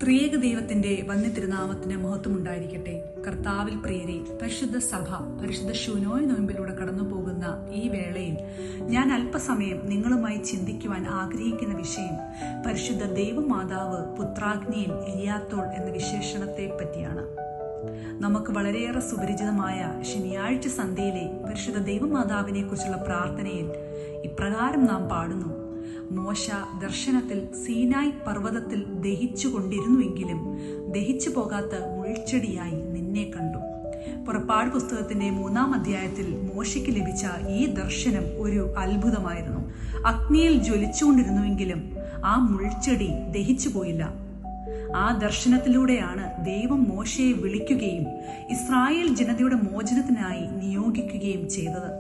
ത്രിയേക ദൈവത്തിന്റെ വന്യതിരുനാമത്തിന് മഹത്വമുണ്ടായിരിക്കട്ടെ. കർത്താവിൽ പ്രിയരെ, പരിശുദ്ധ സഭ പരിശുദ്ധ ശൂനോയ് നോയമ്പിലൂടെ കടന്നു പോകുന്ന ഈ വേളയിൽ ഞാൻ അല്പസമയം നിങ്ങളുമായി ചിന്തിക്കുവാൻ ആഗ്രഹിക്കുന്ന വിഷയം പരിശുദ്ധ ദൈവമാതാവ് പുത്രാഗ്നിയിൽ എരിയാത്തോൾ എന്ന വിശേഷണത്തെ പറ്റിയാണ്. നമുക്ക് വളരെയേറെ സുപരിചിതമായ ശനിയാഴ്ച സന്ധ്യയിലെ പരിശുദ്ധ ദൈവമാതാവിനെ കുറിച്ചുള്ള പ്രാർത്ഥനയിൽ ഇപ്രകാരം നാം പാടുന്നു: മോശ ദർശനത്തിൽ സീനായ് പർവ്വതത്തിൽ ദഹിച്ചുകൊണ്ടിരുന്നുവെങ്കിലും ദഹിച്ചു പോകാത്ത മുൾച്ചെടിയായി നിന്നെ കണ്ടു. പുറപ്പാട് പുസ്തകത്തിന്റെ 3-ാം അധ്യായത്തിൽ മോശയ്ക്ക് ലഭിച്ച ഈ ദർശനം ഒരു അത്ഭുതമായിരുന്നു. അഗ്നിയിൽ ജ്വലിച്ചുകൊണ്ടിരുന്നുവെങ്കിലും ആ മുൾച്ചെടി ദഹിച്ചു പോയില്ല. ആ ദർശനത്തിലൂടെയാണ് ദൈവം മോശയെ വിളിക്കുകയും ഇസ്രായേൽ ജനതയുടെ മോചനത്തിനായി നിയോഗിക്കുകയും ചെയ്തത്.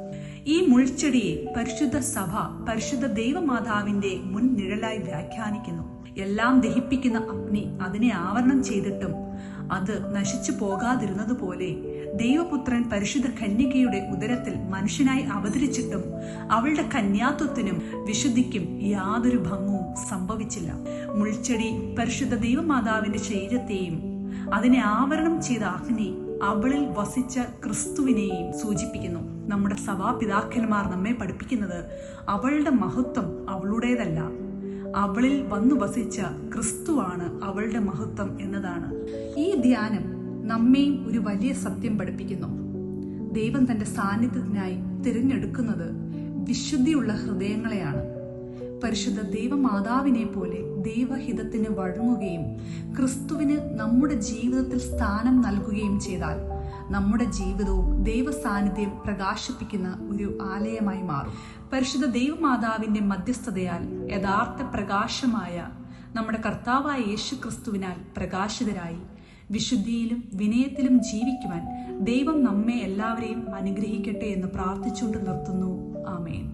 ഈ മുൾച്ചെടിയെ പരിശുദ്ധ സഭ പരിശുദ്ധ ദൈവമാതാവിന്റെ മുൻനിഴലായി വ്യാഖ്യാനിക്കുന്നു. എല്ലാം ദഹിപ്പിക്കുന്ന അഗ്നി അതിനെ ആവരണം ചെയ്തിട്ടും അത് നശിച്ചു പോകാതിരുന്നതുപോലെ ദൈവപുത്രൻ പരിശുദ്ധ കന്യകയുടെ ഉദരത്തിൽ മനുഷ്യനായി അവതരിച്ചിട്ടും അവളുടെ കന്യാത്വത്തിനും വിശുദ്ധിക്കും യാതൊരു ഭംഗവും സംഭവിച്ചില്ല. മുൾച്ചെടി പരിശുദ്ധ ദൈവമാതാവിന്റെ ശരീരത്തെയും അതിനെ ആവരണം ചെയ്ത അഗ്നി അവളിൽ വസിച്ച ക്രിസ്തുവിനെയും സൂചിപ്പിക്കുന്നു. നമ്മുടെ സഭാപിതാക്കന്മാർ നമ്മെ പഠിപ്പിക്കുന്നത് അവളുടെ മഹത്വം അവളുടേതല്ല, അവളിൽ വന്നു വസിച്ച ക്രിസ്തുവാണ് അവളുടെ മഹത്വം എന്നതാണ്. ഈ ധ്യാനം നമ്മെയും ഒരു വലിയ സത്യം പഠിപ്പിക്കുന്നു. ദൈവം തന്റെ സാന്നിധ്യത്തിനായി തിരഞ്ഞെടുക്കുന്നത് വിശുദ്ധിയുള്ള ഹൃദയങ്ങളെയാണ്. പരിശുദ്ധ ദൈവമാതാവിനെ പോലെ ദൈവഹിതത്തിന് വഴങ്ങുകയും ക്രിസ്തുവിന് നമ്മുടെ ജീവിതത്തിൽ സ്ഥാനം നൽകുകയും ചെയ്താൽ നമ്മുടെ ജീവിതവും ദൈവ സാന്നിധ്യം പ്രകാശിപ്പിക്കുന്ന ഒരു ആലയമായി മാറും. പരിശുദ്ധ ദൈവമാതാവിന്റെ മധ്യസ്ഥതയാൽ യഥാർത്ഥ പ്രകാശമായ നമ്മുടെ കർത്താവായ യേശു ക്രിസ്തുവിനാൽ പ്രകാശിതരായി വിശുദ്ധിയിലും വിനയത്തിലും ജീവിക്കുവാൻ ദൈവം നമ്മെ എല്ലാവരെയും അനുഗ്രഹിക്കട്ടെ എന്ന് പ്രാർത്ഥിച്ചുകൊണ്ട് നിർത്തുന്നു. ആമേൻ.